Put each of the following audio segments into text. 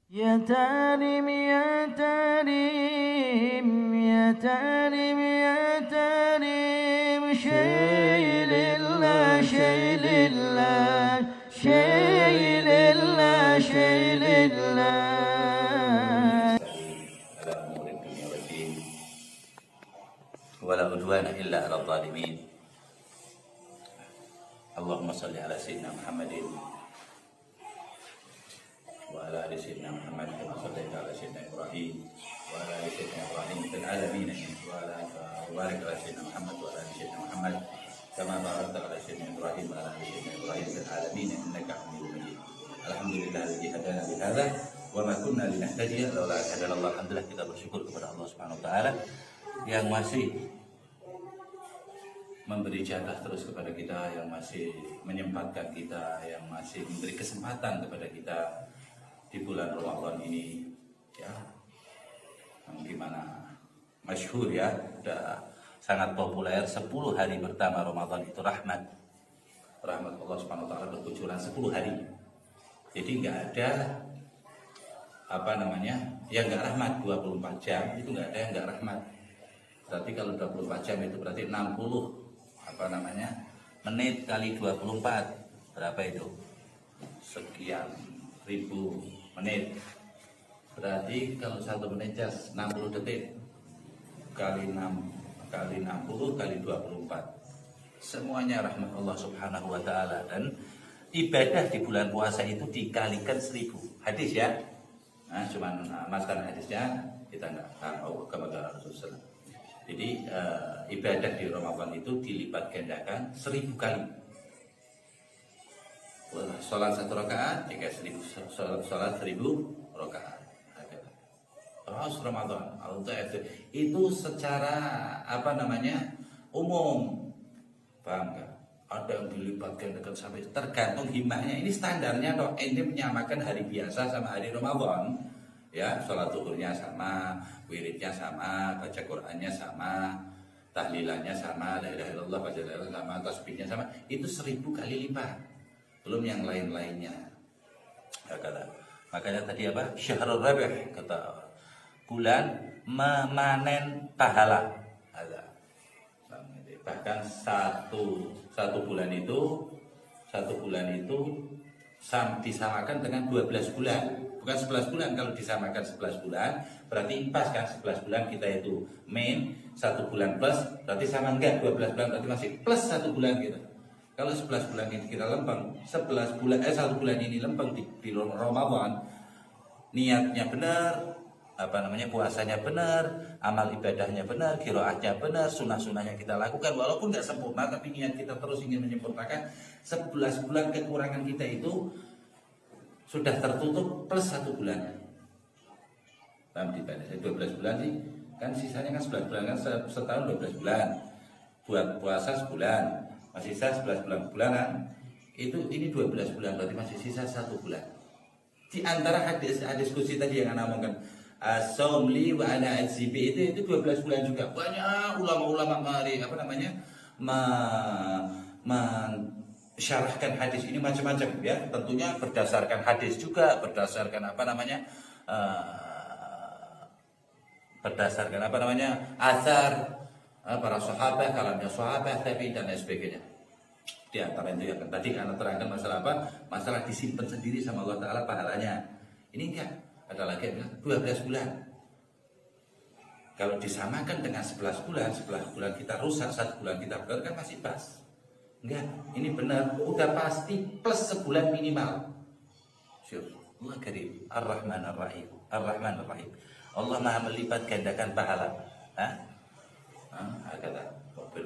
يا تارم يا تارم يا تارم يا تارم شيء لله شيء لله شيء لله شيء لله على أمور الدنيا والدين ولا عدوان إلا على الظالمين. اللهم صل على سيدنا محمد وعلى آل سيدنا محمد كما صليت على سيدنا إبراهيم وعلى آل سيدنا إبراهيم في العالمين وبارك على سيدنا محمد وعلى آل سيدنا محمد كما باركت على سيدنا إبراهيم وعلى آل سيدنا إبراهيم في العالمين إنك حميد مجيد. Alhamdulillah الذي هدانا لهذا وما كنا لنهتدي لولا أن هدانا الله. Alhamdulillah, kita bersyukur kepada Allah Subhanahu wa taala yang masih memberi jatah terus kepada kita, yang masih menyempatkan kita, yang masih memberi kesempatan kepada kita di bulan Ramadan ini, ya, yang dimana masyhur ya, sudah sangat populer 10 hari pertama Ramadan itu rahmat Allah Subhanahu wa taala berkucuran 10 hari. Jadi nggak ada yang nggak rahmat 24 jam itu nggak ada yang nggak rahmat. Berarti kalau 24 jam itu berarti 60 menit kali 24 berapa itu? Sekian ribu menit. Berarti kalau 1 menit 60 detik kali 6 kali 60 kali 24. Semuanya rahmat Allah Subhanahu wa taala, dan ibadah di bulan puasa itu dikalikan 1000. Hadis ya. Nah, cuman matan hadisnya kita enggak tahu kepada Rasulullah. Jadi ibadah di Ramadan itu dilipat gandakan 1000 kali. Salat 1 rakaat jika 1000 salat 1000 rakaat. Terus Ramadan itu secara umum. Paham enggak? Ada yang dilipat gandakan sampai tergantung himmahnya. Ini standarnya toh, ini menyamakan hari biasa sama hari Ramadan. Ya, sholat zuhurnya sama, wiridnya sama, baca Qur'annya sama, tahlilannya sama, la ilaha illallah, baca la ilaha sama, tasbihnya sama. Itu 1000 kali lipat. Belum yang lain-lainnya. Ya, makanya tadi apa? Syahrul Rabi', kata bulan memanen pahala. Ada. Bahkan satu bulan itu disamakan dengan 12 bulan, bukan 11 bulan. Kalau disamakan 11 bulan berarti pas kan, 11 bulan kita itu min 1 bulan plus, berarti sama enggak 12 bulan, berarti masih plus 1 bulan gitu. Kalau 11 bulan ini kita lempeng, 1 bulan ini lempeng di Ramadan, niatnya benar, puasanya benar, amal ibadahnya benar, qiraatnya benar, sunah-sunahnya kita lakukan walaupun nggak sempurna, tapi niat kita terus ingin menyempurnakan. 11 bulan kekurangan kita itu sudah tertutup plus 1 bulan. Paham dibaca 12 bulan sih, kan sisanya kan 11 bulan, kan setahun 12 bulan. Buat puasa sebulan, masih sisa 11 bulanan. Ini 12 bulan, berarti masih sisa 1 bulan. Di antara hadis kursi tadi yang Anda omongkan, as-saumli wa ana ajzibi, itu 12 bulan juga. Banyak ulama-ulama mensyarahkan hadis ini macam-macam ya. Tentunya berdasarkan hadis juga, berdasarkan asar para sahabat, kalamnya sahabat, tabi'in dan lain sebagainya. Di antara itu yang tadi Anda terangkan masalah apa? Masalah disimpan sendiri sama Allah Ta'ala pahalanya. Ini enggak. Ada lagi yang bilang 12 bulan. Kalau disamakan dengan 11 bulan kita rusak, 1 bulan kita benar, kan masih pas. Enggak, ini benar, udah pasti plus sebulan minimal. Allah Karim, Ar-Rahman Ar-Rahim, Ar-Rahman Ar-Rahim. Allah Maha melipat gandakan pahala. Kata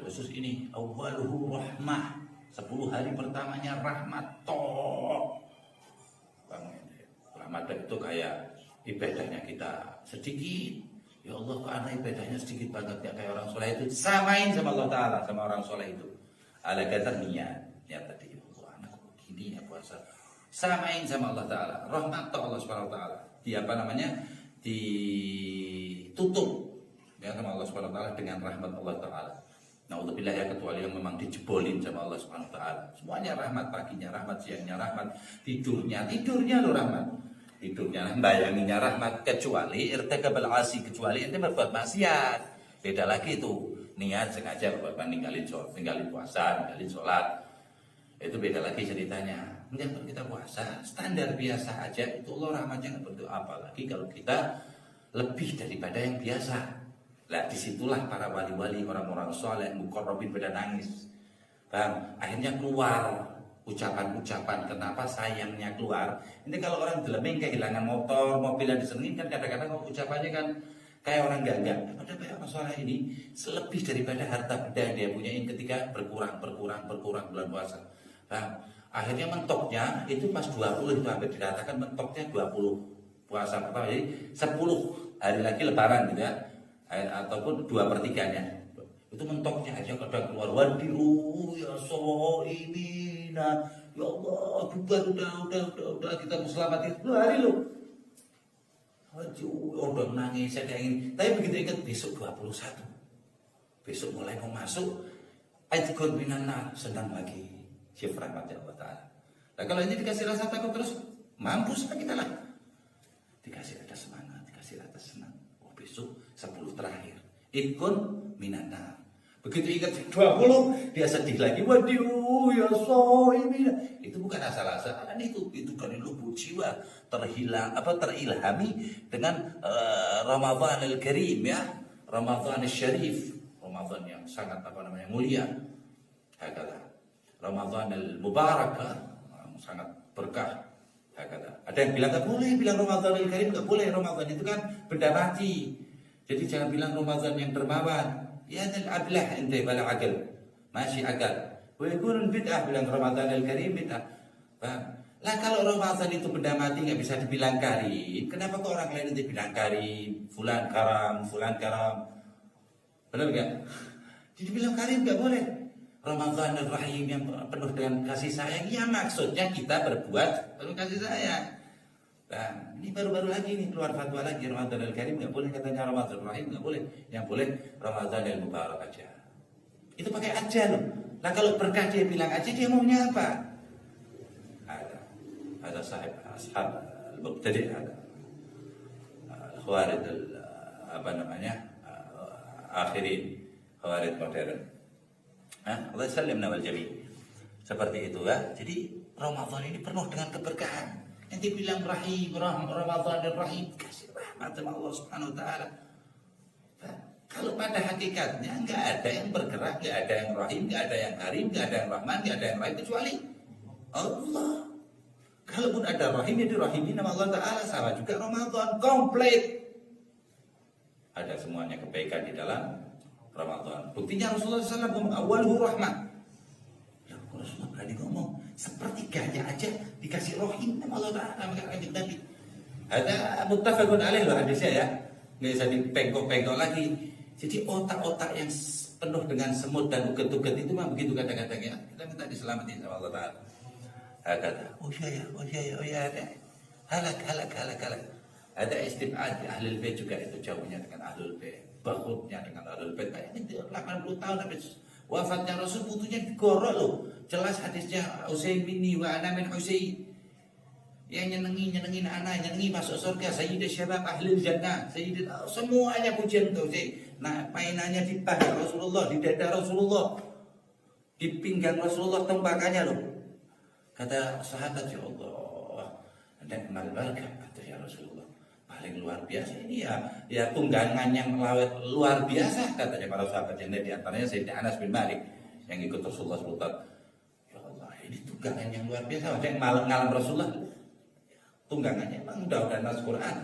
khusus ini awwaluhu rahmah. 10 hari pertamanya rahmat toh. Rahmat itu kayak ibadahnya kita sedikit. Ya Allah, karena ibadahnya sedikit banget ya, kayak orang soleh itu samain sama Allah Ta'ala, sama orang soleh itu. Ala kata niat tadi. Anak gini ya puasa. Samain sama Allah Ta'ala. Rahmat Allah Subhanahu wa taala. Ditutup ya sama Allah Subhanahu wa taala dengan rahmat Allah Ta'ala. Na'udzubillah ya, kecuali yang memang dijebolin sama Allah Subhanahu wa taala. Semuanya rahmat, paginya rahmat, siangnya rahmat, tidurnya lo rahmat. hidupnya bayanginya rahmat, kecuali irtikabul asi, kecuali ente berbuat maksiat. Beda lagi itu, niat sengaja berbuat ninggalin puasa, ninggalin sholat. Itu beda lagi ceritanya. Enggak, kalau kita puasa standar biasa aja, itu Allah rahmatnya nggak begitu, apalagi kalau kita lebih daripada yang biasa. Lah disitulah para wali-wali, orang-orang soleh, muqarrabin pada nangis. Bang, akhirnya keluar ucapan-ucapan, kenapa sayangnya keluar. Ini kalau orang deleming kehilangan motor, mobil yang disenengin kan kadang-kadang ucapannya kan kayak orang gagah. Padahal masalah ini selebih daripada harta benda yang dia punyain ketika berkurang bulan puasa. Bang, akhirnya mentoknya itu pas 20 itu hampir dikatakan mentoknya 20 puasa pertama, jadi 10 hari lagi lebaran gitu ya, ataupun 2/3-nya itu mentoknya aja kadang keluar wadiru ya so ini nah ya Allah udah kita mau selamatin 2 hari loh. Aduh, udah nangis saya ingin, tapi begitu ingat besok 21, besok mulai mau masuk Aidikun minanna, senang lagi syif rahmatnya Allah Ta'ala. Nah kalau ini dikasih rasa takut terus, mampus kita lah. Dikasih rasa semangat, dikasih rasa senang. Oh besok 10 terakhir, Aidikun minanna. Begitu ingat 20, dia sedih lagi. Waduh, ya so ini. Itu bukan asal-asalan, itu dari lubuk jiwa terilhami dengan Ramadan al-Karim ya, Ramadan al-Syarif, Ramadan yang sangat mulia. Hakala. Ramadan al-Mubarak, sangat berkah. Hakala. Ada yang bilang enggak boleh bilang Ramadan al-Karim, enggak boleh. Ramadan itu kan benda mati. Jadi jangan bilang Ramadan yang dermawan. Ya al-ablah ente bala akal. Masih akal. Wa yakun bid'ah bilang Ramadan al-Karim bid'ah. Paham? Lah kalau Ramadan itu benda mati nggak bisa dibilang karim, kenapa kok orang lain nanti bilang karim, fulan karam, benar nggak? Jadi bilang karim nggak boleh. Ramadan ar-Rahim yang penuh dengan kasih sayang, ya maksudnya kita berbuat penuh kasih sayang. Nah, ini baru-baru lagi nih keluar fatwa lagi, Ramadan al-Karim nggak boleh, katanya Ramadan ar-Rahim nggak boleh, yang boleh Ramadan al-Mubarak aja. Itu pakai aja loh. Nah kalau berkah dia bilang aja, dia maunya apa? Ada ashab al-Muqtadi, ada khawarij akhirin, khawarij modern. Allah salimna wal jami. Seperti itu ya. Jadi Ramadan ini penuh dengan keberkahan. Nanti bilang Rahim, Ramadan dan Rahim, kasih rahmat sama Allah Subhanahu wa taala. Kalau pada hakikatnya nggak ada yang bergerak, nggak ada yang Rahim, nggak ada yang Karim, nggak ada yang Rahman, nggak ada yang Rahim kecuali Allah. Kalaupun ada Rahim, ya dirahimin nama Allah Ta'ala. Sama juga Ramadan, komplit. Ada semuanya kebaikan di dalam Ramadan. Buktinya Rasulullah SAW ngomong, awaluhu rahmah. Ya Rasulullah berani ngomong, sepertiganya aja dikasih Rahim nama Allah Ta'ala. Maka kanjeng Nabi. Ada muttafaqun alaih loh hadisnya ya. Nggak bisa dipengkok-pengkok lagi. Jadi otak-otak yang penuh dengan semut dan uget-uget itu mah begitu kadang-kadang ya. Kita minta diselamatin sama Allah Ta'ala. Kata, oh ya, halak. Ada istibad ahlul bait juga, itu jauhnya dengan ahlul bait, bakhutnya dengan ahlul bait. Ini 80 tahun habis wafatnya Rasul, butuhnya digorok loh. Jelas hadisnya Usain binni wa ana min Usain. Yang nyenengin anak, nyenengi masuk surga, sayyidah syabab ahlul jannah, sayyidah, semuanya pujian untuk Usain. Nah, mainannya di paha Rasulullah, di dada Rasulullah, di pinggang Rasulullah, tembakannya loh. Kata sahabat, ya Allah, nikmal barakah, kata ya Rasulullah, paling luar biasa ini ya tunggangan yang luar biasa, katanya para sahabat yang di antaranya Sayyidina Anas bin Malik yang ikut Rasulullah 10 tahun. Ya Allah, ini tunggangan yang luar biasa, maksudnya ngalam Rasulullah, tunggangannya emang udah nas Quran,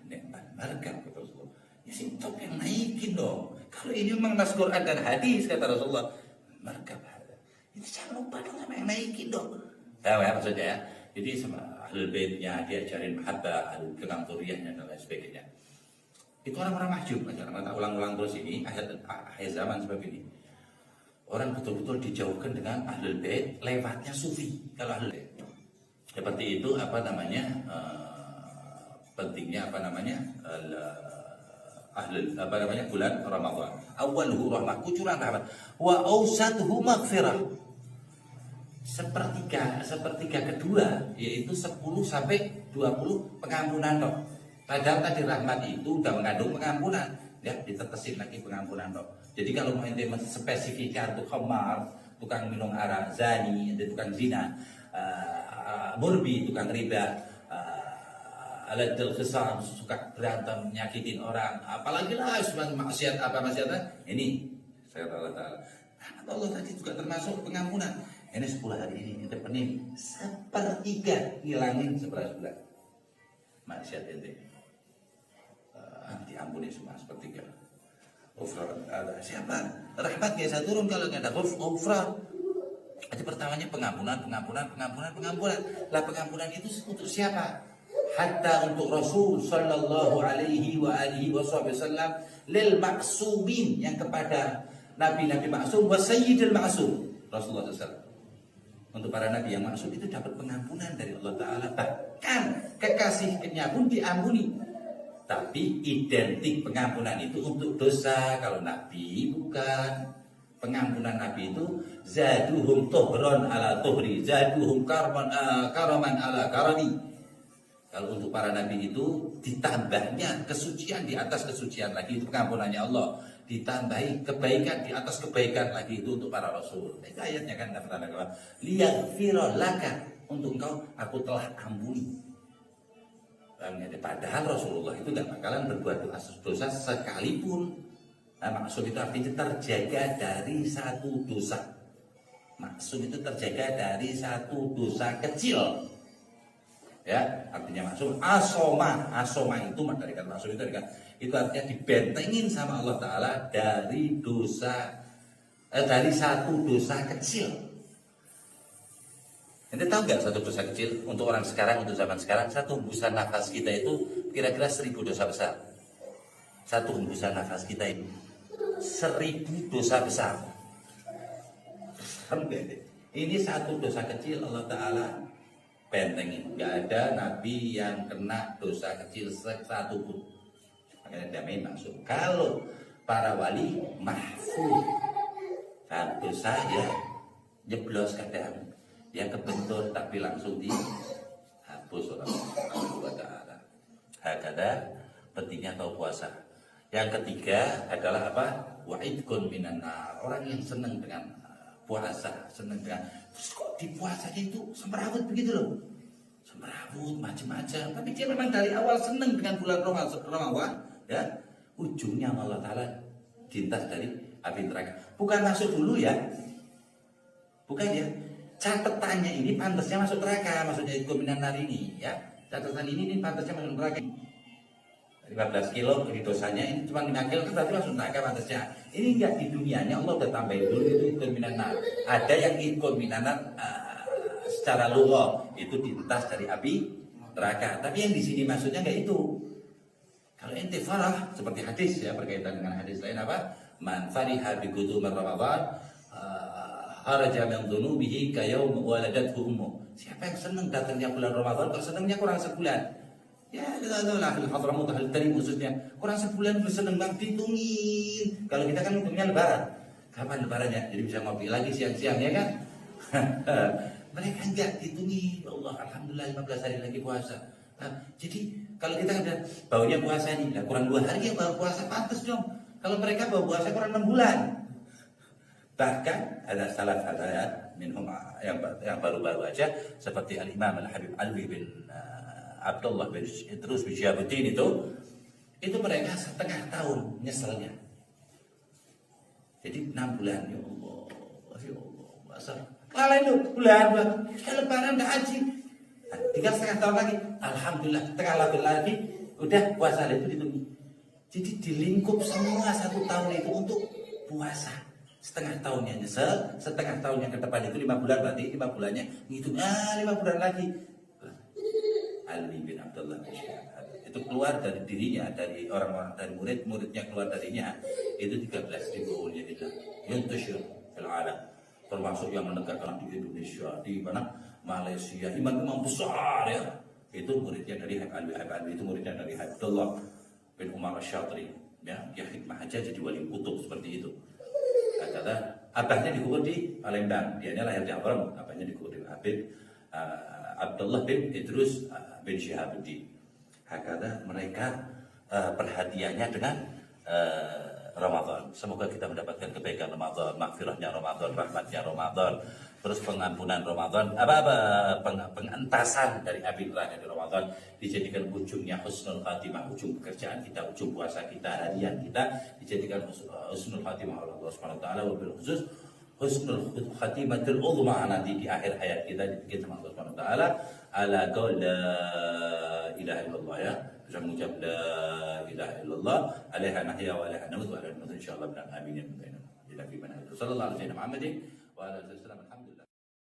nikmal barakah, kata Rasulullah. Ya sih top yang naikin dong. Kalau ini memang nas Quran dan hadis, kata Rasulullah, barakah, ini jangan lupa dong sama yang naikin dong. Tahu ya maksudnya ya. Jadi sama ahlul baitnya diajarin mahabbah, ahlul kenang turiyahnya dan lain sebagainya. Itu orang-orang mahjub. Kita ulang-ulang terus ini akhir zaman seperti ini. Orang betul-betul dijauhkan dengan ahlul bait lewatnya sufi. Kalau ahlul bait seperti itu pentingnya bulan Ramadan. Awwaluhu rahmah, kucuran rahmat. Wa awsatuhu maghfirah. Sepertiga kedua yaitu 10 sampai 20 pengampunan toh. Padahal tadi rahmat itu udah mengandung pengampunan, ya ditetesin lagi pengampunan toh. Jadi kalau mau ente spesifikkan untuk khamar, tukang minum arak, zani, tukang zina, murbi, tukang riba, aladul khisam, suka berantem, nyakitin orang, apalagi lah maksiat apa maksiatnya, ini saya Allah Allah tadi juga termasuk pengampunan. Ini 10 hari ini kita pening 1/3 ngilangin 11 bulan maksiat ente. Diampuni semua 1/3. Ghufran ada siapa? Rahmat biasa turun kalau nggak ada ghufran. Jadi pertamanya pengampunan. Lah pengampunan itu untuk siapa? Hatta untuk Rasul sallallahu alaihi wa alihi wasallam lil maksubin, yang kepada nabi-nabi maksum wa sayyidil maksum Rasulullah SAW. Untuk para nabi yang maksum itu dapat pengampunan dari Allah Ta'ala. Bahkan kekasihnya pun diampuni. Tapi identik pengampunan itu untuk dosa. Kalau nabi bukan. Pengampunan nabi itu zaduhum tuhron ala tuhri, zaduhum karaman ala karani. Kalau untuk para nabi itu ditambahnya kesucian di atas kesucian lagi, itu pengampunannya Allah. Ditambahi kebaikan di atas kebaikan lagi, itu untuk para rasul. Itu ayatnya kan, liyaghfira laka, untuk engkau aku telah ampuni. Padahal Rasulullah itu tidak bakalan berbuat dosa sekalipun. Nah, maksud itu artinya terjaga dari satu dosa. Maksud itu terjaga dari satu dosa kecil. Ya, artinya maksud asoma itu dari kata maksud itu artinya dibentengin sama Allah Ta'ala dari dosa dari satu dosa kecil. Ente tahu nggak satu dosa kecil untuk orang sekarang, untuk zaman sekarang, satu hembusan nafas kita itu kira-kira 1000 dosa besar. Satu hembusan nafas kita itu 1000 dosa besar. Ini satu dosa kecil Allah Ta'ala bentengin. Nggak ada nabi yang kena dosa kecil satu pun. Makanya damai maksud. Kalau para wali mahfuz, dosa ya jeblos kadang. Dia kebentur tapi langsung dihapus oleh Allah Ta'ala. Hakada pentingnya tahu puasa. Yang ketiga adalah apa? Wa'idkun minan nar. Orang yang senang dengan puasa, senang dengan terus kok di puasanya itu semrawut begitu loh. Semrawut macam-macam. Tapi dia memang dari awal senang dengan bulan Ramadan, ya. Ujungnya Allah Ta'ala dintas dari api neraka. Bukan masuk dulu ya. Bukan ya. Catatannya ini pantasnya masuk neraka, maksudnya itu minan nar ini ya. Catatan ini pantasnya masuk neraka. 15 kilo ini dosanya, ini cuma 5 kilo berarti masuk neraka pantasnya. Ini enggak, di dunianya Allah udah tambahin dulu itu ikut minan nar. Ada yang ikut minan nar secara lugha itu dientas dari api neraka. Tapi yang di sini maksudnya enggak itu. Kalau ente farah seperti hadis ya, berkaitan dengan hadis lain apa? Man fariha bi qudumir Ramadan haraja min dhunubihi ka yaum waladathu ummu. Siapa yang senang datangnya bulan Ramadan, kok senangnya kurang sebulan? Ya, itulah Hadramut Al-Tarim khususnya. Kurang sebulan senang banget dihitungin. Kalau kita kan hitungnya lebaran. Kapan lebarannya? Jadi bisa ngopi lagi siang-siang ya kan? Mereka enggak dihitungin. Allah, alhamdulillah 15 hari lagi puasa. Nah, jadi kalau kita ada baunya puasa nih, nah, kurang 2 hari ya baru puasa, pantas dong. Kalau mereka baru puasa kurang 6 bulan. Bahkan ada salah hadayat minhum yang baru-baru aja seperti Al-Imam Al-Habib Alwi bin Abdullah bin Idrus bin Syihabuddin itu mereka setengah tahun nyeselnya. Jadi 6 bulan ya Allah, masa lalai lu bulan lebaran enggak haji. Nah, tinggal setengah tahun lagi, alhamdulillah tengah lagi udah puasa itu ditunggu. Jadi dilingkup semua 1 tahun itu untuk puasa. Setengah tahunnya nyesel, setengah tahun yang ke depan itu 5 bulan, berarti 5 bulannya ngitung 5 bulan lagi. Ali bin Abdullah itu keluar dari dirinya, dari orang-orang, dari muridnya keluar darinya itu 13.000 jadi yang tersyur fil alam, termasuk yang menegakkan di Indonesia, di mana Malaysia, imam-imam besar ya, itu muridnya dari Habib Ali, itu muridnya dari Abdullah bin Umar Asy-Syatri ya, yang hikmah aja jadi wali kutub seperti itu. Kata abahnya dikubur di Palembang, dianya lahir di Amrum, abahnya dikubur di Habib Abdullah bin Idrus bin Syihabuddin. Hakata mereka perhatiannya dengan Ramadan. Semoga kita mendapatkan kebaikan Ramadan, maghfirahnya Ramadan, rahmatnya Ramadan, terus pengampunan Ramadan, pengentasan dari api neraka di Ramadan, dijadikan ujungnya husnul khatimah, ujung pekerjaan kita, ujung puasa kita, harian kita, dijadikan husnul khatimah oleh Allah Subhanahu wa taala, wabil khusus husnul khatimatul uzma, nanti di akhir hayat kita dibikin sama Allah Subhanahu wa taala ala qaul la ilaha illallah, ya, bisa mengucap la ilaha illallah, alaiha nahya wa alaiha namut wa alaiha namut insyaallah, amin ya rabbal alamin. Sallallahu alaihi wa sallam Muhammadin wa ala alihi wasallam. Alhamdulillah.